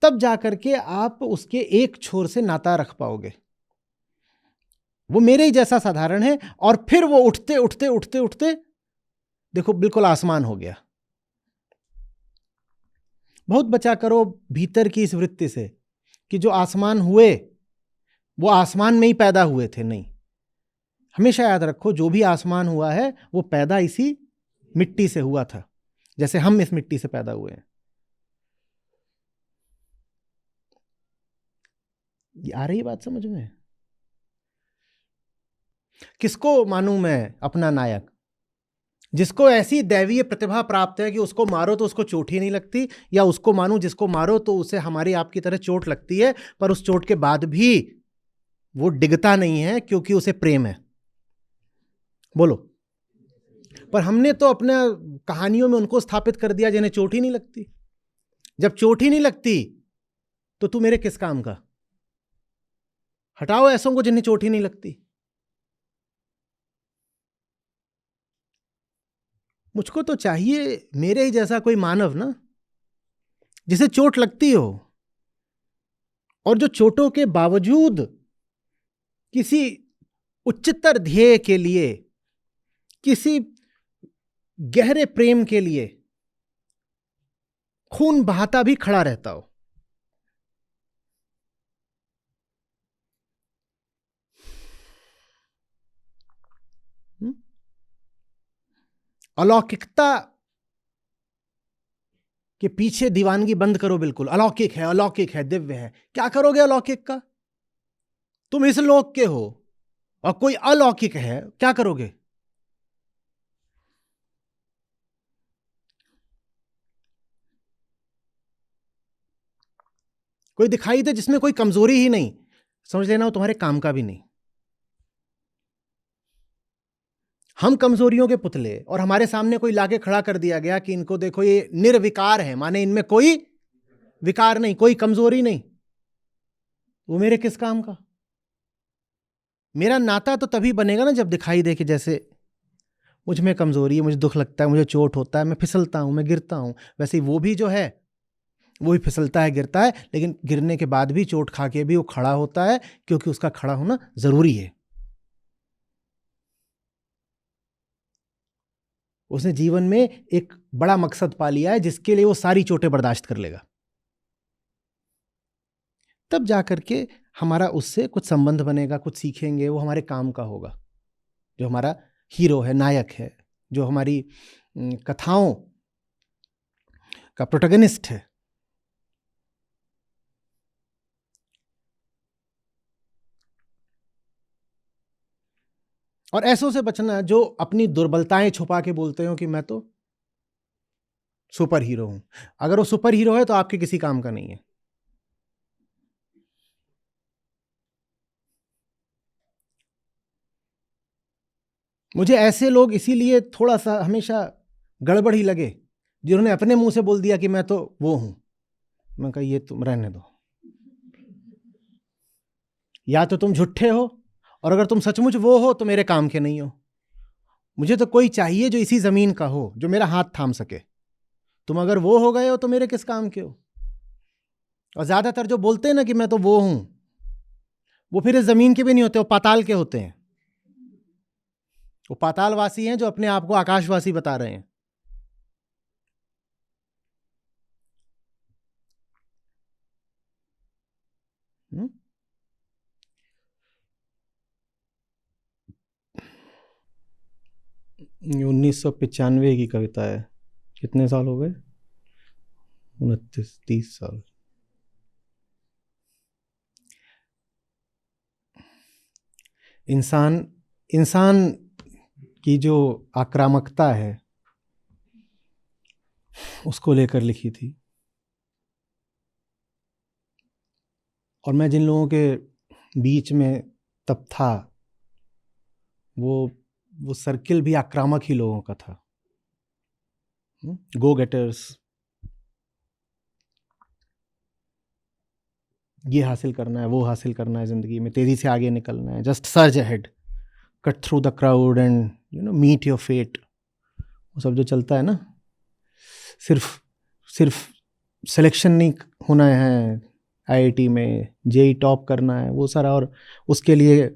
तब जाकर के आप उसके एक छोर से नाता रख पाओगे। वो मेरे ही जैसा साधारण है, और फिर वो उठते उठते उठते उठते देखो बिल्कुल आसमान हो गया। बहुत बचा करो भीतर की इस वृत्ति से कि जो आसमान हुए वो आसमान में ही पैदा हुए थे। नहीं, हमेशा याद रखो जो भी आसमान हुआ है वो पैदा इसी मिट्टी से हुआ था, जैसे हम इस मिट्टी से पैदा हुए हैं। ये आ रही बात समझ में? किसको मानूं मैं अपना नायक? जिसको ऐसी दैवीय प्रतिभा प्राप्त है कि उसको मारो तो उसको चोट ही नहीं लगती, या उसको मानूं जिसको मारो तो उसे हमारी आपकी तरह चोट लगती है, पर उस चोट के बाद भी वो डिगता नहीं है क्योंकि उसे प्रेम है? बोलो। पर हमने तो अपने कहानियों में उनको स्थापित कर दिया जिन्हें चोट ही नहीं लगती। जब चोट ही नहीं लगती तो तू मेरे किस काम का? हटाओ ऐसों को जिन्हें चोट ही नहीं लगती। मुझको तो चाहिए मेरे ही जैसा कोई मानव ना, जिसे चोट लगती हो, और जो चोटों के बावजूद किसी उच्चतर ध्येय के लिए, किसी गहरे प्रेम के लिए खून बहाता भी खड़ा रहता हो। अलौकिकता के पीछे दीवानगी बंद करो बिल्कुल। अलौकिक है, अलौकिक है, दिव्य है। क्या करोगे अलौकिक का? तुम इस लोक के हो और कोई अलौकिक है, क्या करोगे? कोई दिखाई दे जिसमें कोई कमजोरी ही नहीं, समझ लेना वो तुम्हारे काम का भी नहीं। हम कमजोरियों के पुतले, और हमारे सामने कोई लाके खड़ा कर दिया गया कि इनको देखो ये निर्विकार है, माने इनमें कोई विकार नहीं, कोई कमजोरी नहीं, वो मेरे किस काम का? मेरा नाता तो तभी बनेगा ना जब दिखाई दे कि जैसे मुझ में कमजोरी है, मुझे दुख लगता है, मुझे चोट होता है, मैं फिसलता हूं, मैं गिरता हूं, वैसे ही वो भी जो है वो भी फिसलता है, गिरता है, लेकिन गिरने के बाद भी, चोट खा के भी वो खड़ा होता है, क्योंकि उसका खड़ा होना जरूरी है। उसने जीवन में एक बड़ा मकसद पा लिया है जिसके लिए वो सारी चोटें बर्दाश्त कर लेगा। तब जाकर के हमारा उससे कुछ संबंध बनेगा, कुछ सीखेंगे, वो हमारे काम का होगा। जो हमारा हीरो है, नायक है, जो हमारी कथाओं का प्रोटैगनिस्ट है। और ऐसों से बचना जो अपनी दुर्बलताएं छुपा के बोलते हो कि मैं तो सुपर हीरो हूं। अगर वो सुपर हीरो है तो आपके किसी काम का नहीं है। मुझे ऐसे लोग इसीलिए थोड़ा सा हमेशा गड़बड़ ही लगे, जिन्होंने अपने मुंह से बोल दिया कि मैं तो वो हूं। मैं कहा ये तुम रहने दो, या तो तुम झूठे हो, और अगर तुम सचमुच वो हो तो मेरे काम के नहीं हो। मुझे तो कोई चाहिए जो इसी जमीन का हो, जो मेरा हाथ थाम सके। तुम अगर वो हो गए हो तो मेरे किस काम के हो। और ज्यादातर जो बोलते हैं ना कि मैं तो वो हूं, वो फिर इस जमीन के भी नहीं होते, वो पाताल के होते हैं। वो पातालवासी हैं जो अपने आप को आकाशवासी बता रहे हैं। 1995 की कविता है। कितने साल हो गए? 29-30 साल। इंसान की जो आक्रामकता है उसको लेकर लिखी थी। और मैं जिन लोगों के बीच में तब था, वो सर्किल भी आक्रामक ही लोगों का था। गो गेटर्स, ये हासिल करना है, वो हासिल करना है, जिंदगी में तेजी से आगे निकलना है, just surge ahead, cut through the crowd and meet your fate. वो सब जो चलता है ना, सिर्फ सिलेक्शन नहीं होना है आईआईटी में, जेई टॉप करना है, वो सारा, और उसके लिए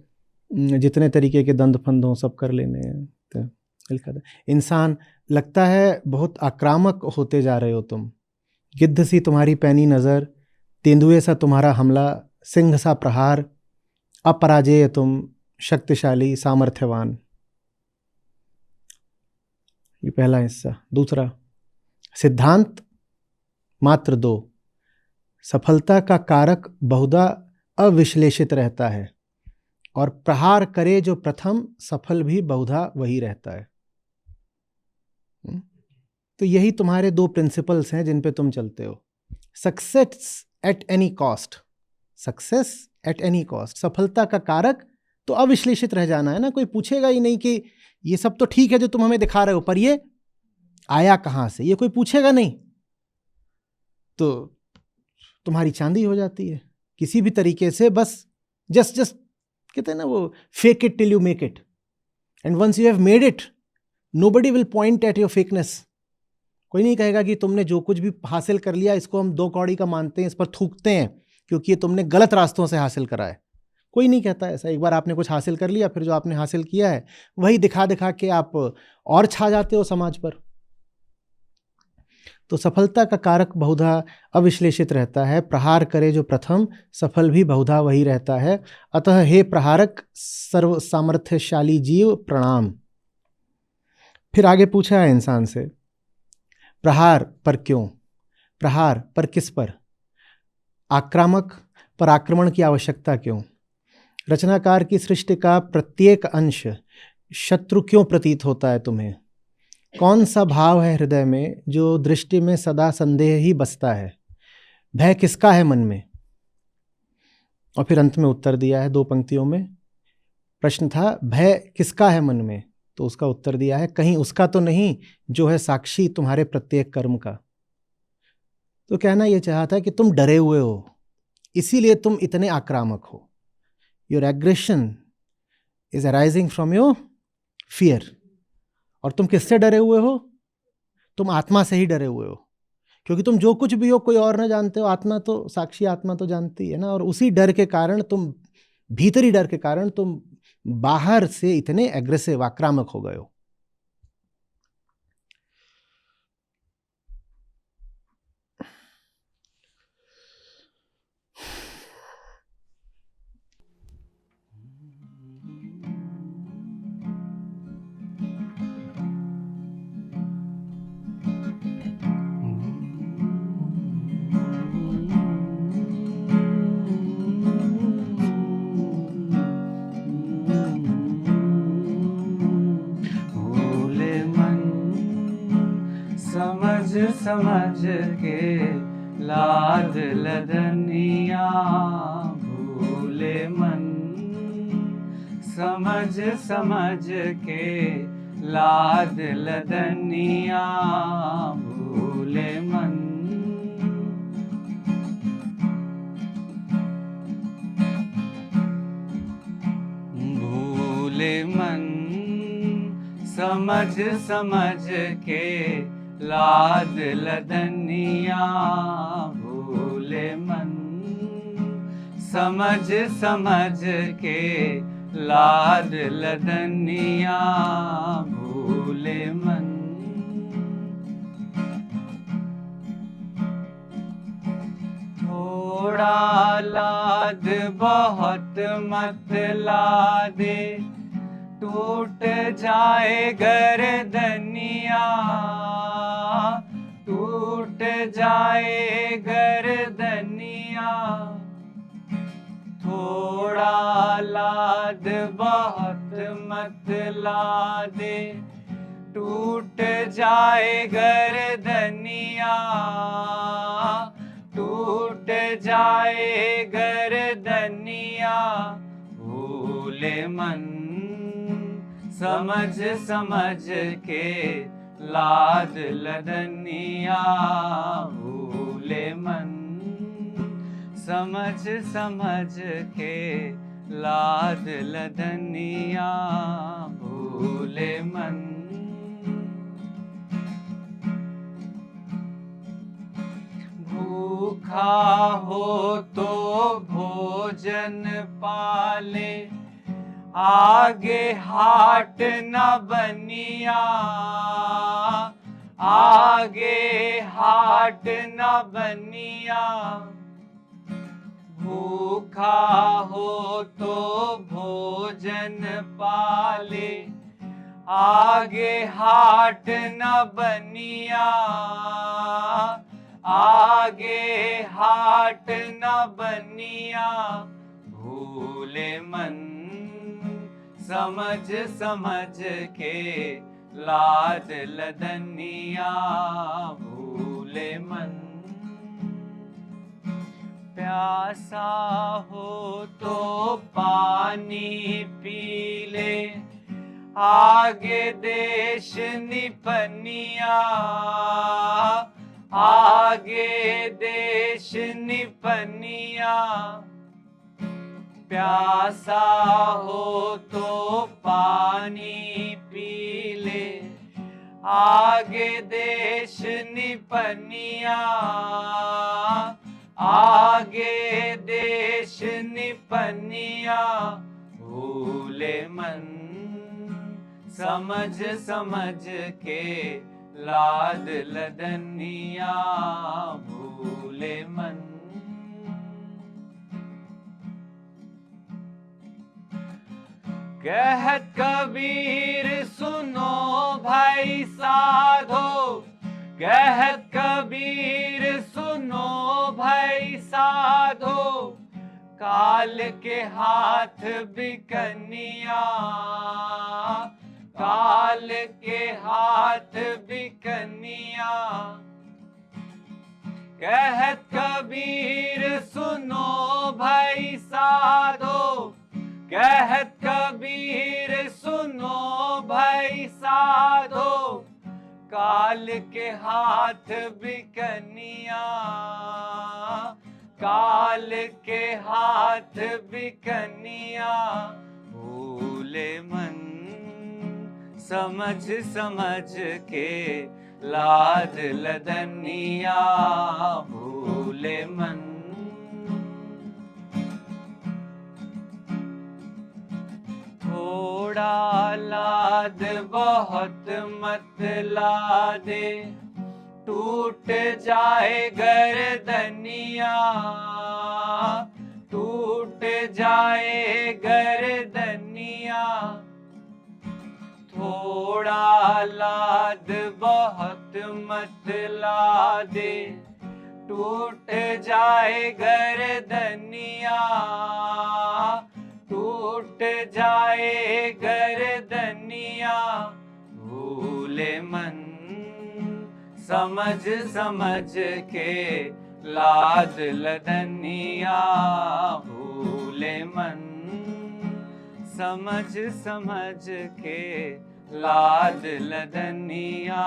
जितने तरीके के दंड फंद हों सब कर लेने हैं। तो इंसान, लगता है बहुत आक्रामक होते जा रहे हो तुम। गिद्ध सी तुम्हारी पैनी नज़र, तेंदुए सा तुम्हारा हमला, सिंह सा प्रहार, अपराजेय तुम, शक्तिशाली सामर्थ्यवान। ये पहला हिस्सा। दूसरा, सिद्धांत मात्र 2, सफलता का कारक बहुधा अविश्लेषित रहता है, और प्रहार करे जो प्रथम, सफल भी बहुधा वही रहता है। तो यही तुम्हारे 2 प्रिंसिपल्स हैं जिन पे तुम चलते हो। Success at any cost, success at any cost. सफलता का कारक तो अविश्लेषित रह जाना है ना, कोई पूछेगा ही नहीं कि ये सब तो ठीक है जो तुम हमें दिखा रहे हो, पर ये आया कहां से, ये कोई पूछेगा नहीं। तो तुम्हारी चांदी हो जाती है किसी भी तरीके से, बस जस्ट कहते हैं ना वो, fake it till you make it, and once you have made it, nobody will point at your fakeness. कोई नहीं कहेगा कि तुमने जो कुछ भी हासिल कर लिया इसको हम 2 कौड़ी का मानते हैं, इस पर थूकते हैं क्योंकि ये तुमने गलत रास्तों से हासिल करा है। कोई नहीं कहता ऐसा। एक बार आपने कुछ हासिल कर लिया, फिर जो आपने हासिल किया है वही दिखा दिखा के आप और छा जाते हो समाज पर। तो सफलता का कारक बहुधा अविश्लेषित रहता है, प्रहार करे जो प्रथम, सफल भी बहुधा वही रहता है। अतः हे प्रहारक सर्व सामर्थ्यशाली जीव प्रणाम। फिर आगे पूछा है इंसान से, प्रहार पर क्यों, प्रहार पर किस पर, आक्रामक पर आक्रमण की आवश्यकता क्यों, रचनाकार की सृष्टि का प्रत्येक अंश शत्रु क्यों प्रतीत होता है तुम्हें, कौन सा भाव है हृदय में जो दृष्टि में सदा संदेह ही बसता है, भय किसका है मन में। और फिर अंत में उत्तर दिया है 2 पंक्तियों में। प्रश्न था भय किसका है मन में, तो उसका उत्तर दिया है कहीं उसका तो नहीं जो है साक्षी तुम्हारे प्रत्येक कर्म का। तो कहना यह चाहा था कि तुम डरे हुए हो, इसीलिए तुम इतने आक्रामक हो। Your aggression is arising from your fear. और तुम किससे डरे हुए हो? तुम आत्मा से ही डरे हुए हो, क्योंकि तुम जो कुछ भी हो कोई और ना जानते हो, आत्मा तो, साक्षी आत्मा तो जानती है ना। और उसी डर के कारण तुम, भीतरी डर के कारण तुम बाहर से इतने एग्रेसिव, आक्रामक हो गए हो। समझ के लाद लदनिया, भूले मन समझ समझ के लाद लदनिया भूले मन। भूले मन समझ समझ के लाद लदनिया भूले मन। समझ समझ के लाद लदनिया भूले मन। थोड़ा लाद बहुत मत लादे, टूट जाए गर्दनिया, टूट जाए गर्दनिया। थोड़ा लाद बहुत मत लादे, टूट जाए गर्दनिया, टूट जाए गर्दनिया। भूले मन समझ समझ के लाद लदनिया भूले मन। समझ समझ के लाद लदनिया भूले मन। भूखा हो तो भोजन पाले, आगे हाट न बनिया, आगे हाट न बनिया। भूखा हो तो भोजन पाले, आगे हाट न बनिया, आगे हाट न बनिया। भूले मन समझ समझ के लाद लदनिया भूले मन। प्यासा हो तो पानी पी ले, आगे देश निपनिया, आगे देश निपनिया। प्यासा हो तो पानी पी ले, आगे देश निपनिया, आगे देश निपनिया। भूले मन समझ समझ के लाद लदनिया भूले मन। कहत कबीर सुनो भाई साधो, कहत कबीर सुनो भाई साधो। काल के हाथ बिकनिया, काल के हाथ बिकनिया। कहत कबीर सुनो भाई साधो, कहत कबीर सुनो भाई साधो। काल के हाथ बिकनिया, काल के हाथ बिकनिया। भूले मन समझ समझ के लाद लदनिया भूले मन। थोड़ा लाद बहुत मत लादे, टूट जाए गर्दनिया, टूट जाए गर्दनिया। थोड़ा लाद बहुत मत लादे, टूट जाए गर्दनिया, टूट जाए गर्दनिया। भूले मन समझ समझ के लाद लदनिया भूले मन। समझ समझ के लाद लदनिया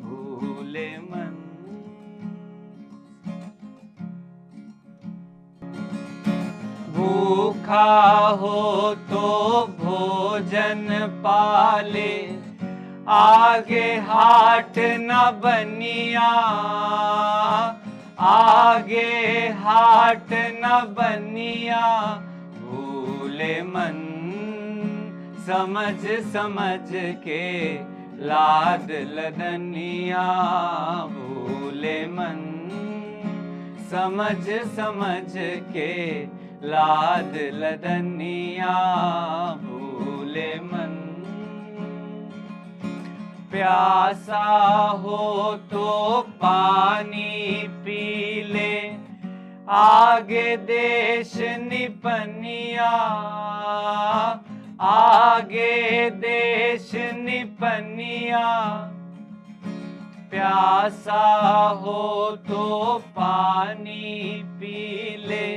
भूले मन। भूखा हो तो भोजन पाले, आगे हाट न बनिया, आगे हाट न बनिया भूले मन। समझ समझ के लाद लदनिया भूले मन। समझ समझ के लाद लदनिया भूले मन। प्यासा हो तो पानी पी ले, आगे देश निपनिया, आगे देश निपनिया। प्यासा हो तो पानी पी ले,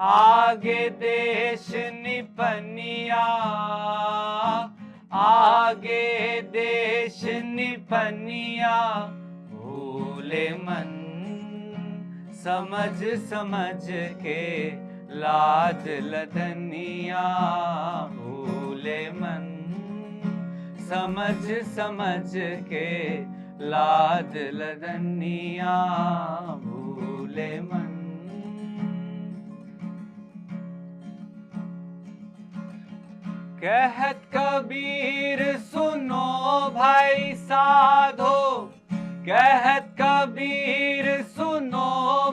आगे देश निपनिया, आगे देश निपनिया भूले मन। समझ समझ के लाद लदनिया भूले मन। समझ समझ के लाद लदनिया भूले मन। कहत कबीर सुनो भाई साधो, कहत कबीर सुनो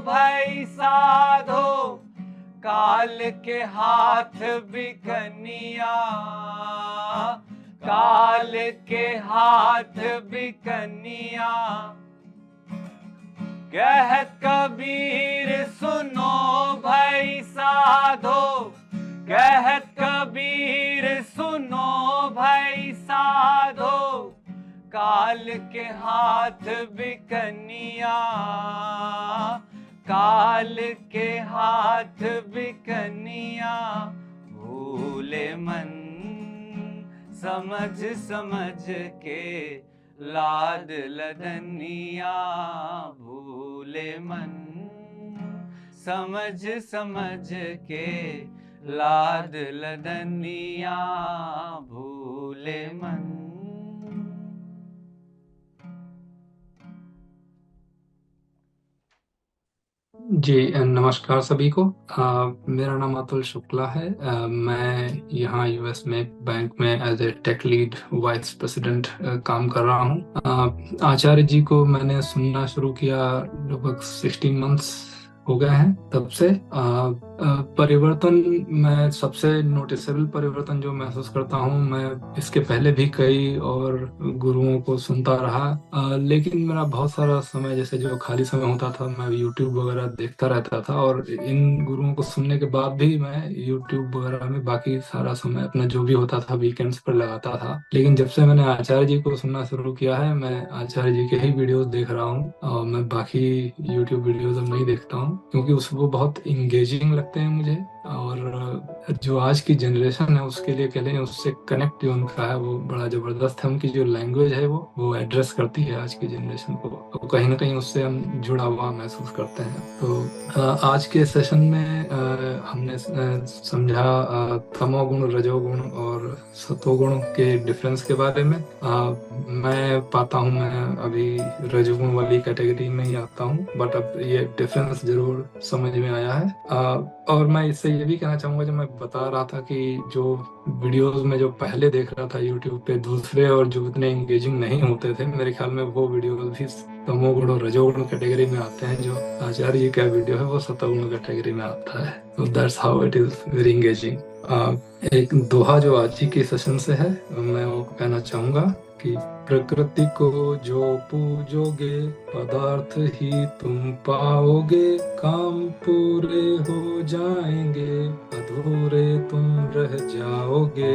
भाई साधो। काल के हाथ बिकनिया, काल के हाथ बिकनिया। कहत कबीर सुनो भाई साधो, कहत कबीर सुनो भाई साधो। काल के हाथ बिकनिया, काल के हाथ बिकनिया भूले मन। समझ समझ के लाद लदनिया भूले मन। समझ समझ के लाद लदनिया भूले मन। जी नमस्कार सभी को। मेरा नाम अतुल शुक्ला है। मैं यहाँ यूएस में बैंक में as a tech lead vice president काम कर रहा हूँ। आचार्य जी को मैंने सुनना शुरू किया लगभग 16 मंथ्स हो गए हैं तब से। परिवर्तन मैं सबसे नोटिसेबल परिवर्तन जो महसूस करता हूँ, मैं इसके पहले भी कई और गुरुओं को सुनता रहा, लेकिन मेरा बहुत सारा समय जैसे जो खाली समय होता था मैं यूट्यूब वगैरह देखता रहता था। और इन गुरुओं को सुनने के बाद भी मैं यूट्यूब वगैरह में बाकी सारा समय अपना जो भी होता था वीकेंड्स पर लगाता था। लेकिन जब से मैंने आचार्य जी को सुनना शुरू किया है, मैं आचार्य जी के ही वीडियोस देख रहा हूँ और मैं बाकी यूट्यूब वीडियोस अब नहीं देखता हूँ, क्योंकि वो बहुत इंगेजिंग लगते हैं मुझे। और जो आज की जनरेशन है उसके लिए कह लें, उससे कनेक्ट जो उनका है वो बड़ा जबरदस्त है। उनकी जो लैंग्वेज है वो एड्रेस करती है आज की जनरेशन को, तो कहीं ना कहीं उससे हम जुड़ा हुआ महसूस करते हैं। तो आज के सेशन में हमने समझा तमोगुण, रजोगुण और सतोगुण के डिफरेंस के बारे में। मैं पाता हूँ मैं अभी रजोगुण वाली कैटेगरी में ही आता हूँ, बट अब ये डिफरेंस जरूर समझ में आया है। और मैं इससे ये भी कहना चाहूँगा, जो मैं बता रहा था कि जो वीडियोस में जो पहले देख रहा था यूट्यूब पे दूसरे और जो इतने एंगेजिंग नहीं होते थे, मेरे ख्याल में वो वीडियोस भी तमोगुण और रजोगुण कैटेगरी में आते हैं। जो आचार्य जी का वीडियो है वो सतोगुण कैटेगरी में आता है। तो that's how it is very engaging. एक दोहा जो आज ही के सेशन से है, मैं वो कहना चाहूँगा कि प्रकृति को जो पूजोगे पदार्थ ही तुम पाओगे। काम पूरे हो जाएंगे, अधूरे तुम रह जाओगे।